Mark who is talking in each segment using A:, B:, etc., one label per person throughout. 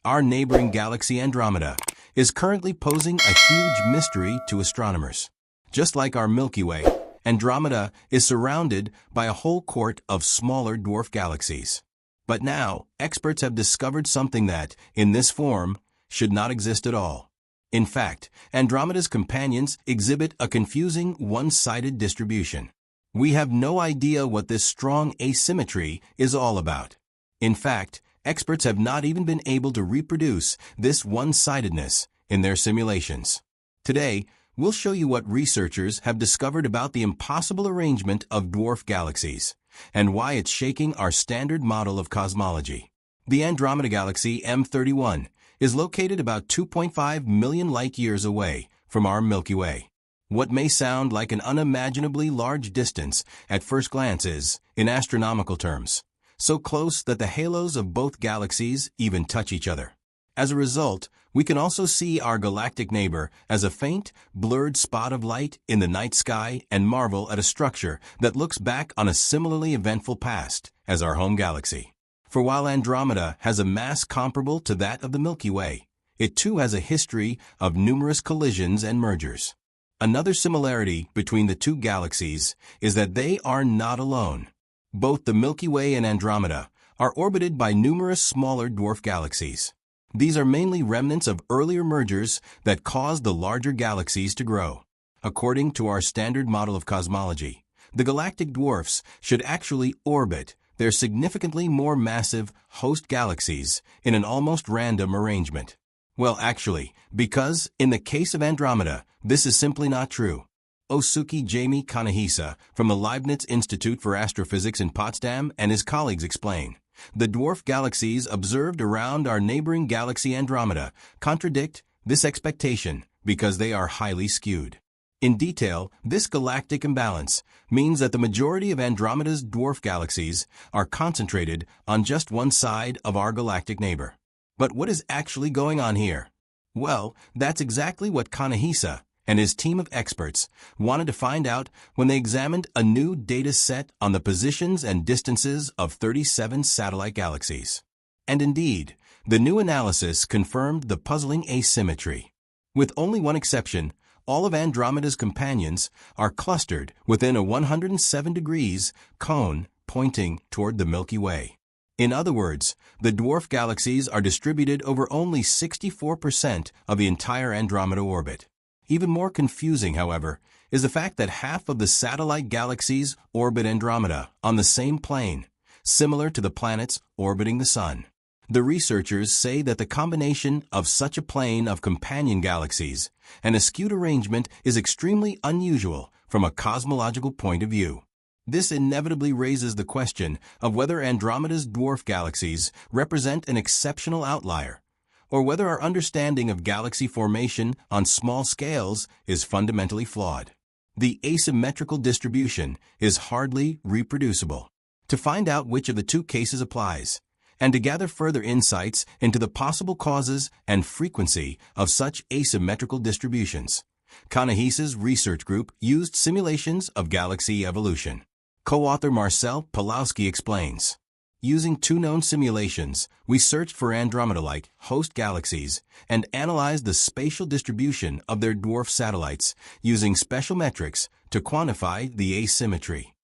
A: our neighboring galaxy Andromeda is currently posing a huge mystery to astronomers. Just like our Milky Way, Andromeda is surrounded by a whole court of smaller dwarf galaxies. But now, experts have discovered something that, in this form, should not exist at all. In fact, Andromeda's companions exhibit a confusing one-sided distribution. We have no idea what this strong asymmetry is all about. In fact, experts have not even been able to reproduce this one-sidedness in their simulations. Today, we'll show you what researchers have discovered about the impossible arrangement of dwarf galaxies and why it's shaking our standard model of cosmology. The Andromeda Galaxy M31 is located about 2.5 million light-years away from our Milky Way. What may sound like an unimaginably large distance at first glance is, in astronomical terms, so close that the halos of both galaxies even touch each other. As a result, we can also see our galactic neighbor as a faint, blurred spot of light in the night sky and marvel at a structure that looks back on a similarly eventful past as our home galaxy. For while Andromeda has a mass comparable to that of the Milky Way, it too has a history of numerous collisions and mergers. Another similarity between the two galaxies is that they are not alone. Both the Milky Way and Andromeda are orbited by numerous smaller dwarf galaxies. These are mainly remnants of earlier mergers that caused the larger galaxies to grow. According to our standard model of cosmology, the galactic dwarfs should actually orbit their significantly more massive host galaxies in an almost random arrangement. Well, actually, because in the case of Andromeda, this is simply not true. Osuke Jamie Kanehisa from the Leibniz Institute for Astrophysics in Potsdam and his colleagues explain, the dwarf galaxies observed around our neighboring galaxy Andromeda contradict this expectation because they are highly skewed. In detail, this galactic imbalance means that the majority of Andromeda's dwarf galaxies are concentrated on just one side of our galactic neighbor. But what is actually going on here? Well, that's exactly what Kanehisa and his team of experts wanted to find out when they examined a new data set on the positions and distances of 37 satellite galaxies. And indeed, the new analysis confirmed the puzzling asymmetry. With only one exception, all of Andromeda's companions are clustered within a 107 degrees cone pointing toward the Milky Way. In other words, the dwarf galaxies are distributed over only 64% of the entire Andromeda orbit. Even more confusing, however, is the fact that half of the satellite galaxies orbit Andromeda on the same plane, similar to the planets orbiting the Sun. The researchers say that the combination of such a plane of companion galaxies and a skewed arrangement is extremely unusual from a cosmological point of view. This inevitably raises the question of whether Andromeda's dwarf galaxies represent an exceptional outlier, or whether our understanding of galaxy formation on small scales is fundamentally flawed. The asymmetrical distribution is hardly reproducible. To find out which of the two cases applies, and to gather further insights into the possible causes and frequency of such asymmetrical distributions, Kanehisa's research group used simulations of galaxy evolution. Co-author Marcel Pawlowski explains, using two known simulations, we searched for Andromeda-like host galaxies and analyzed the spatial distribution of their dwarf satellites using special metrics to quantify the asymmetry.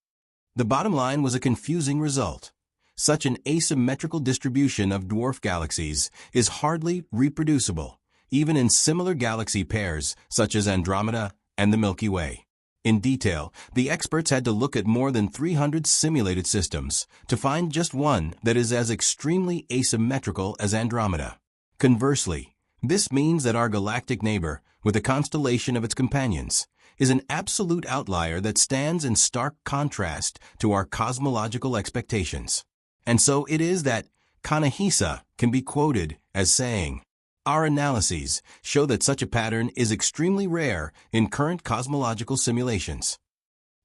A: The bottom line was a confusing result. Such an asymmetrical distribution of dwarf galaxies is hardly reproducible, even in similar galaxy pairs such as Andromeda and the Milky Way. In detail, the experts had to look at more than 300 simulated systems to find just one that is as extremely asymmetrical as Andromeda. Conversely, this means that our galactic neighbor, with a constellation of its companions, is an absolute outlier that stands in stark contrast to our cosmological expectations. And so it is that Kanehisa can be quoted as saying, "Our analyses show that such a pattern is extremely rare in current cosmological simulations."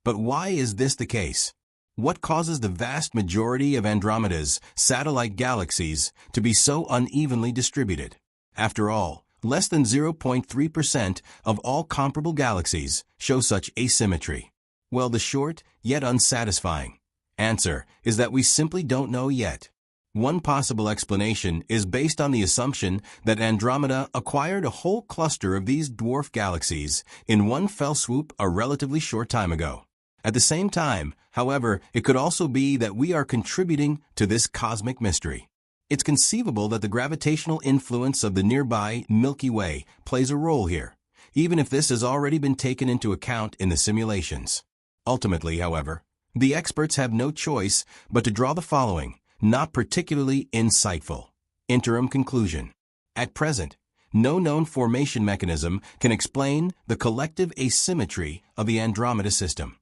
A: But why is this the case? What causes the vast majority of Andromeda's satellite galaxies to be so unevenly distributed? After all, less than 0.3% of all comparable galaxies show such asymmetry. Well, the short, yet unsatisfying, answer is that we simply don't know yet. One possible explanation is based on the assumption that Andromeda acquired a whole cluster of these dwarf galaxies in one fell swoop a relatively short time ago. At the same time, however, it could also be that we are contributing to this cosmic mystery. It's conceivable that the gravitational influence of the nearby Milky Way plays a role here, even if this has already been taken into account in the simulations. Ultimately, however, the experts have no choice but to draw the following, not particularly insightful, interim conclusion. At present, no known formation mechanism can explain the collective asymmetry of the Andromeda system.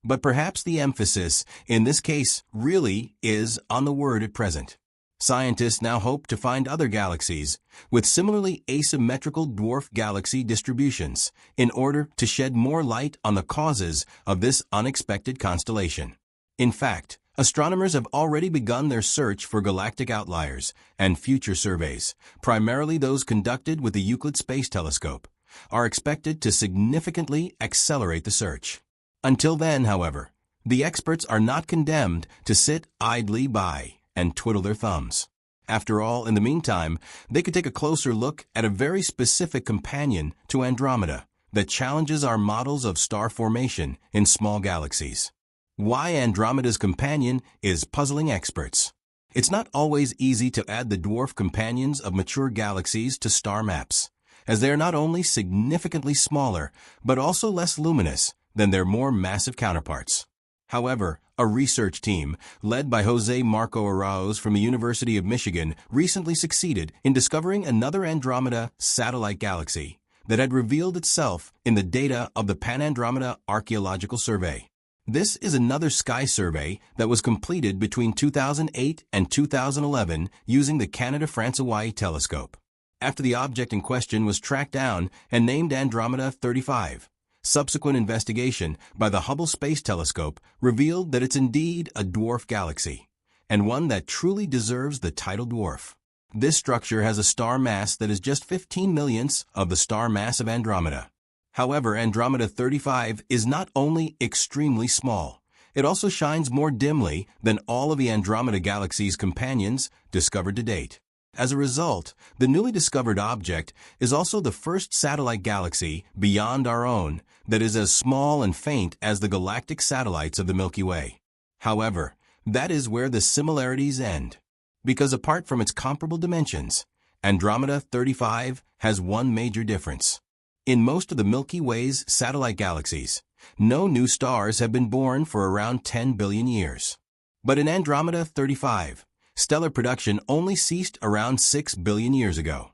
A: But perhaps the emphasis in this case really is on the word at present. Scientists now hope to find other galaxies with similarly asymmetrical dwarf galaxy distributions in order to shed more light on the causes of this unexpected constellation. In fact, astronomers have already begun their search for galactic outliers, and future surveys, primarily those conducted with the Euclid Space Telescope, are expected to significantly accelerate the search. Until then, however, the experts are not condemned to sit idly by and twiddle their thumbs. After all, in the meantime, they could take a closer look at a very specific companion to Andromeda that challenges our models of star formation in small galaxies. Why Andromeda's companion is puzzling experts. It's not always easy to add the dwarf companions of mature galaxies to star maps, as they are not only significantly smaller, but also less luminous than their more massive counterparts. However, a research team, led by Jose Marco Arauz from the University of Michigan, recently succeeded in discovering another Andromeda satellite galaxy that had revealed itself in the data of the Pan-Andromeda Archaeological Survey. This is another sky survey that was completed between 2008 and 2011 using the Canada-France-Hawaii telescope. After the object in question was tracked down and named Andromeda 35, subsequent investigation by the Hubble Space Telescope revealed that it's indeed a dwarf galaxy, and one that truly deserves the title dwarf. This structure has a star mass that is just 15 millionths of the star mass of Andromeda. However, Andromeda 35 is not only extremely small, it also shines more dimly than all of the Andromeda galaxy's companions discovered to date. As a result, the newly discovered object is also the first satellite galaxy beyond our own that is as small and faint as the galactic satellites of the Milky Way. However, that is where the similarities end, because apart from its comparable dimensions, Andromeda 35 has one major difference. In most of the Milky Way's satellite galaxies, no new stars have been born for around 10 billion years. But in Andromeda 35, stellar production only ceased around 6 billion years ago.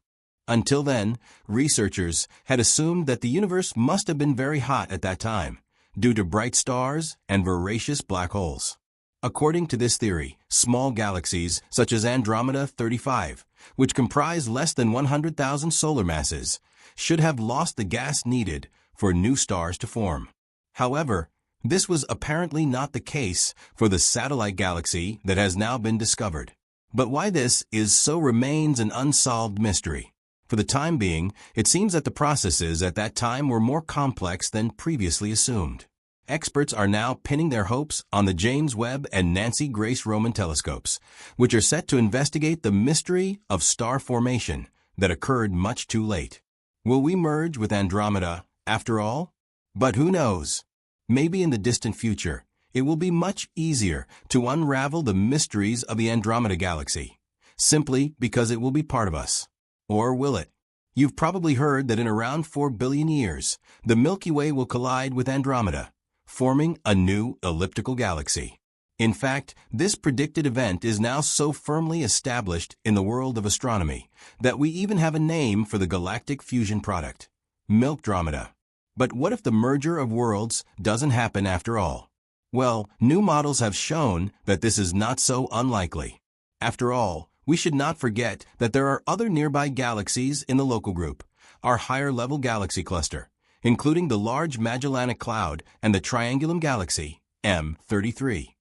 A: Until then, researchers had assumed that the universe must have been very hot at that time, due to bright stars and voracious black holes. According to this theory, small galaxies such as Andromeda 35, which comprise less than 100,000 solar masses, should have lost the gas needed for new stars to form. However, this was apparently not the case for the satellite galaxy that has now been discovered. But why this is so remains an unsolved mystery. For the time being, it seems that the processes at that time were more complex than previously assumed. Experts are now pinning their hopes on the James Webb and Nancy Grace Roman telescopes, which are set to investigate the mystery of star formation that occurred much too late. Will we merge with Andromeda after all? But who knows? Maybe in the distant future, it will be much easier to unravel the mysteries of the Andromeda galaxy, simply because it will be part of us. Or will it? You've probably heard that in around 4 billion years, the Milky Way will collide with Andromeda, forming a new elliptical galaxy. In fact, this predicted event is now so firmly established in the world of astronomy that we even have a name for the galactic fusion product, Milkdromeda. But what if the merger of worlds doesn't happen after all? Well, new models have shown that this is not so unlikely. After all, we should not forget that there are other nearby galaxies in the local group, our higher-level galaxy cluster, including the Large Magellanic Cloud and the Triangulum Galaxy, M33.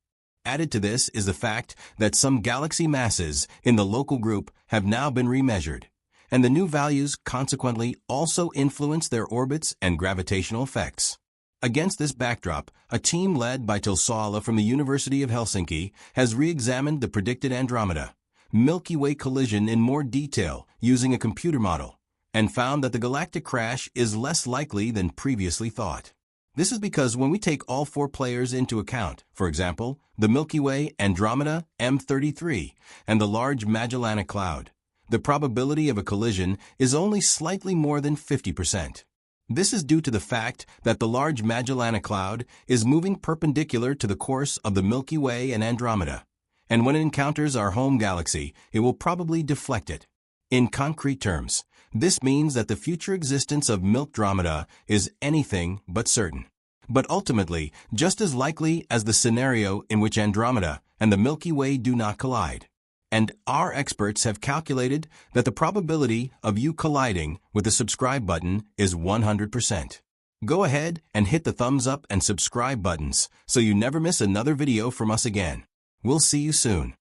A: Added to this is the fact that some galaxy masses in the local group have now been remeasured, and the new values consequently also influence their orbits and gravitational effects. Against this backdrop, a team led by Tilsala from the University of Helsinki has re-examined the predicted Andromeda, Milky Way collision in more detail using a computer model and found that the galactic crash is less likely than previously thought. This is because when we take all four players into account, for example, the Milky Way, Andromeda, M33, and the Large Magellanic Cloud, the probability of a collision is only slightly more than 50%. This is due to the fact that the Large Magellanic Cloud is moving perpendicular to the course of the Milky Way and Andromeda, and when it encounters our home galaxy, it will probably deflect it. In concrete terms, this means that the future existence of Milkdromeda is anything but certain. But ultimately, just as likely as the scenario in which Andromeda and the Milky Way do not collide. And our experts have calculated that the probability of you colliding with the subscribe button is 100%. Go ahead and hit the thumbs up and subscribe buttons so you never miss another video from us again. We'll see you soon.